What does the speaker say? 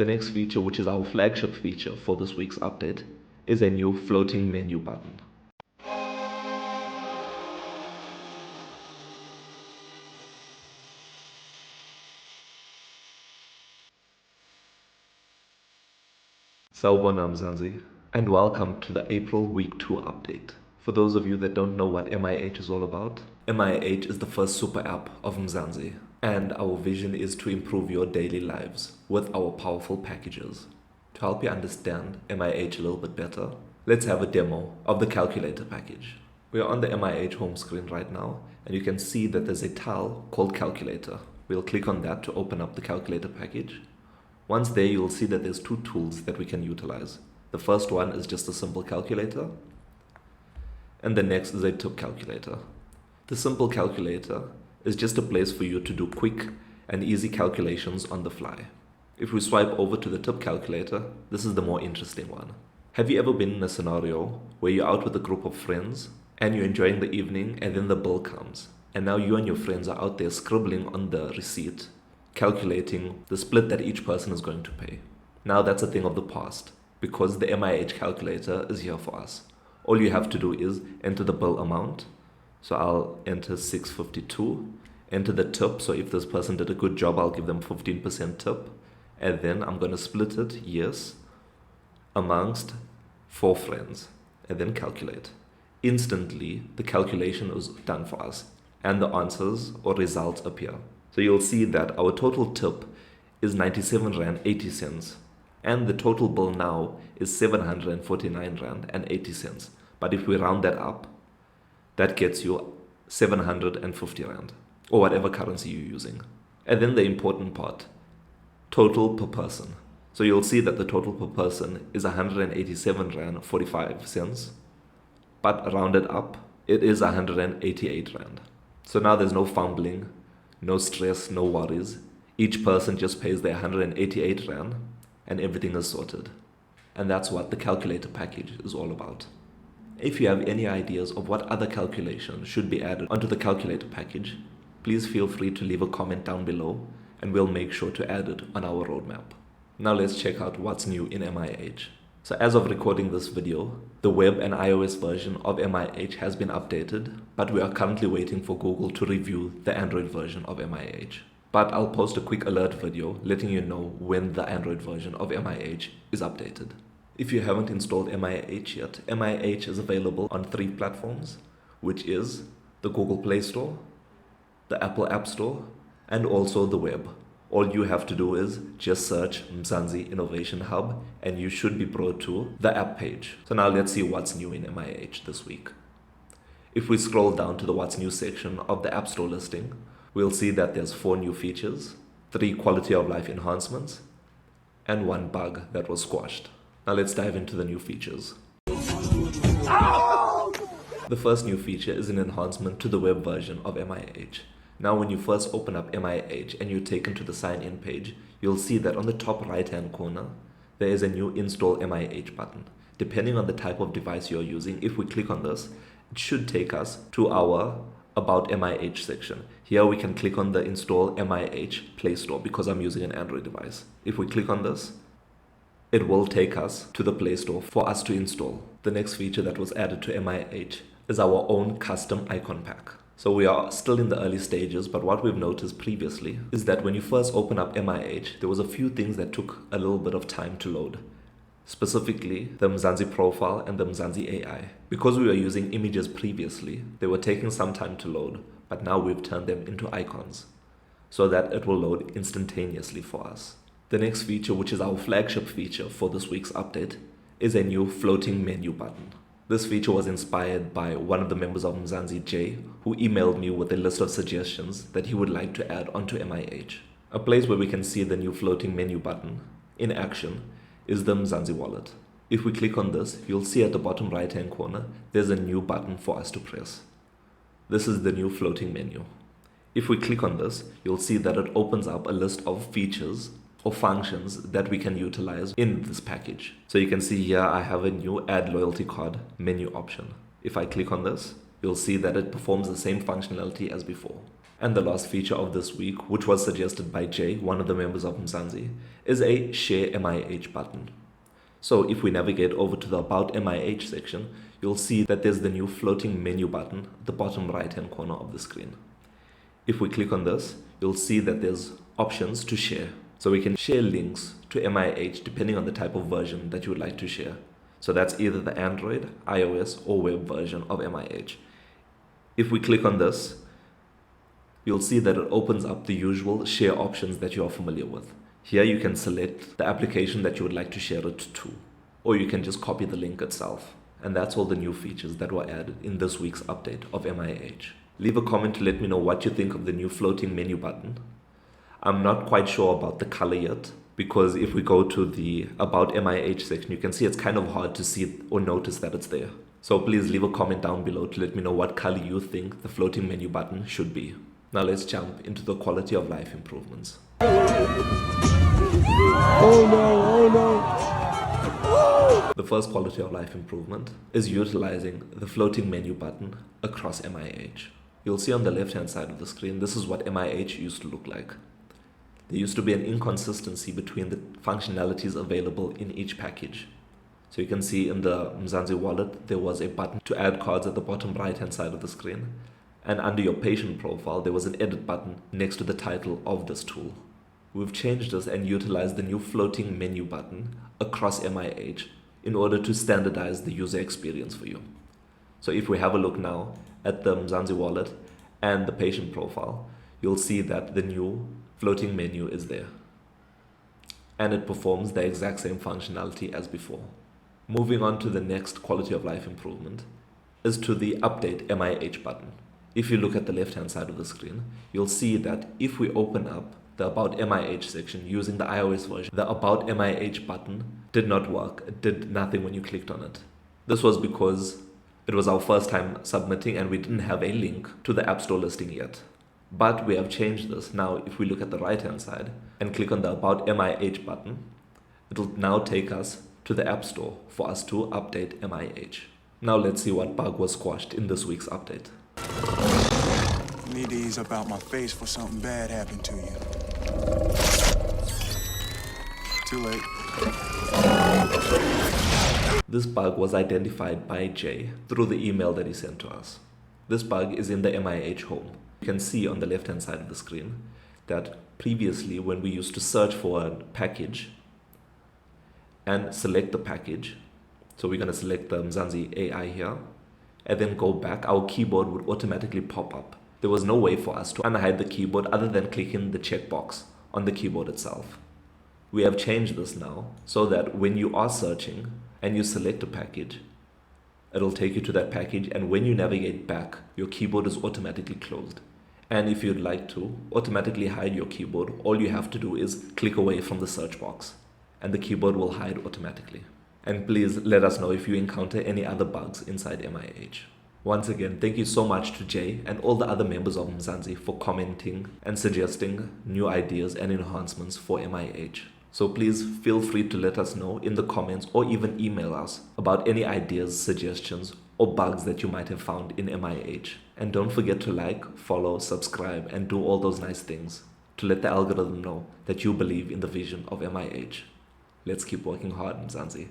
The next feature, which is our flagship feature for this week's update, is a new floating menu button. Sawubona Mzansi, and welcome to the April Week 2 update. For those of you that don't know what MIH is all about, MIH is the first super app of Mzansi, and our vision is to improve your daily lives with our powerful packages. To help you understand MIH a little bit better, let's have a demo of the calculator package. We are on the MIH home screen right now, and you can see that there's a tile called calculator. We'll click on that to open up the calculator package. Once there, you'll see that there's two tools that we can utilize. The first one is just a simple calculator, and the next is a tip calculator. The simple calculator is just a place for you to do quick and easy calculations on the fly. If we swipe over to the tip calculator, this is the more interesting one. Have you ever been in a scenario where you're out with a group of friends and you're enjoying the evening and then the bill comes, and now you and your friends are out there scribbling on the receipt, calculating the split that each person is going to pay? Now that's a thing of the past, because the MIH calculator is here for us. All you have to do is enter the bill amount. So I'll enter 652, enter the tip. So if this person did a good job, I'll give them 15% tip. And then I'm going to split it, yes, amongst 4 friends, and then calculate. Instantly, the calculation is done for us, and the answers or results appear. So you'll see that our total tip is 97 Rand 80 cents, and the total bill now is 749 Rand and 80 cents. But if we round that up, that gets you 750 Rand, or whatever currency you're using. And then the important part, total per person. So you'll see that the total per person is 187 Rand 45 cents, but rounded up, it is 188 Rand. So now there's no fumbling, no stress, no worries. Each person just pays their 188 Rand and everything is sorted. And that's what the calculator package is all about. If you have any ideas of what other calculations should be added onto the calculator package, please feel free to leave a comment down below and we'll make sure to add it on our roadmap. Now let's check out what's new in MIH. So as of recording this video, the web and iOS version of MIH has been updated, but we are currently waiting for Google to review the Android version of MIH. But I'll post a quick alert video letting you know when the Android version of MIH is updated. If you haven't installed MIH yet, MIH is available on 3 platforms, which is the Google Play Store, the Apple App Store, and also the web. All you have to do is just search Mzansi Innovation Hub and you should be brought to the app page. So now let's see what's new in MIH this week. If we scroll down to the what's new section of the App Store listing, we'll see that there's 4 new features, 3 quality of life enhancements, and 1 bug that was squashed. Now let's dive into the new features. The first new feature is an enhancement to the web version of MIH. Now when you first open up MIH and you're taken to the sign-in page, you'll see that on the top right-hand corner, there is a new Install MIH button. Depending on the type of device you're using, if we click on this, it should take us to our About MIH section. Here we can click on the Install MIH Play Store because I'm using an Android device. If we click on this, it will take us to the Play Store for us to install. The next feature that was added to MIH is our own custom icon pack. So we are still in the early stages, but what we've noticed previously is that when you first open up MIH, there was a few things that took a little bit of time to load. Specifically, the Mzansi profile and the Mzansi AI. Because we were using images previously, they were taking some time to load, but now we've turned them into icons so that it will load instantaneously for us. The next feature, which is our flagship feature for this week's update, is a new floating menu button. This feature was inspired by one of the members of Mzansi, Jay, who emailed me with a list of suggestions that he would like to add onto MIH. A place where we can see the new floating menu button in action is the Mzansi wallet. If we click on this, you'll see at the bottom right hand corner, there's a new button for us to press. This is the new floating menu. If we click on this, you'll see that it opens up a list of features or functions that we can utilize in this package. So you can see here I have a new add loyalty card menu option. If I click on this, you'll see that it performs the same functionality as before. And the last feature of this week, which was suggested by Jay, one of the members of Mzansi, is a Share MIH button. So if we navigate over to the About MIH section, you'll see that there's the new floating menu button at the bottom right hand corner of the screen. If we click on this, you'll see that there's options to share. So we can share links to MIH depending on the type of version that you would like to share. So that's either the Android, iOS, or web version of MIH. If we click on this, you'll see that it opens up the usual share options that you are familiar with. Here you can select the application that you would like to share it to, or you can just copy the link itself. And that's all the new features that were added in this week's update of MIH. Leave a comment to let me know what you think of the new floating menu button. I'm not quite sure about the color yet, because if we go to the About MIH section, you can see it's kind of hard to see it or notice that it's there. So please leave a comment down below to let me know what color you think the floating menu button should be. Now let's jump into the quality of life improvements. Oh no, oh no. The first quality of life improvement is utilizing the floating menu button across MIH. You'll see on the left hand side of the screen, this is what MIH used to look like. There used to be an inconsistency between the functionalities available in each package. So you can see in the Mzansi wallet, there was a button to add cards at the bottom right hand side of the screen. And under your patient profile, there was an edit button next to the title of this tool. We've changed this and utilized the new floating menu button across MIH in order to standardize the user experience for you. So if we have a look now at the Mzansi wallet and the patient profile, you'll see that the new floating menu is there. And it performs the exact same functionality as before. Moving on to the next quality of life improvement is to the Update MIH button. If you look at the left hand side of the screen, you'll see that if we open up the About MIH section using the iOS version, the About MIH button did not work. It did nothing when you clicked on it. This was because it was our first time submitting and we didn't have a link to the App Store listing yet. But we have changed this. Now, if we look at the right hand side and click on the About MIH button, it'll now take us to the App Store for us to update MIH. Now let's see what bug was squashed in this week's update. You need to ease up out my face before something bad happened to you. Too late. This bug was identified by Jay through the email that he sent to us. This bug is in the MIH Home. You can see on the left hand side of the screen that previously when we used to search for a package and select the package, so we're going to select the Mzansi AI here, and then go back, our keyboard would automatically pop up. There was no way for us to unhide the keyboard other than clicking the checkbox on the keyboard itself. We have changed this now so that when you are searching and you select a package, it'll take you to that package, and when you navigate back, your keyboard is automatically closed. And if you'd like to automatically hide your keyboard, all you have to do is click away from the search box and the keyboard will hide automatically. And please let us know if you encounter any other bugs inside MIH. Once again, thank you so much to Jay and all the other members of Mzansi for commenting and suggesting new ideas and enhancements for MIH. So please feel free to let us know in the comments or even email us about any ideas, suggestions, or bugs that you might have found in MIH. And don't forget to like, follow, subscribe, and do all those nice things to let the algorithm know that you believe in the vision of MIH. Let's keep working hard, Mzansi.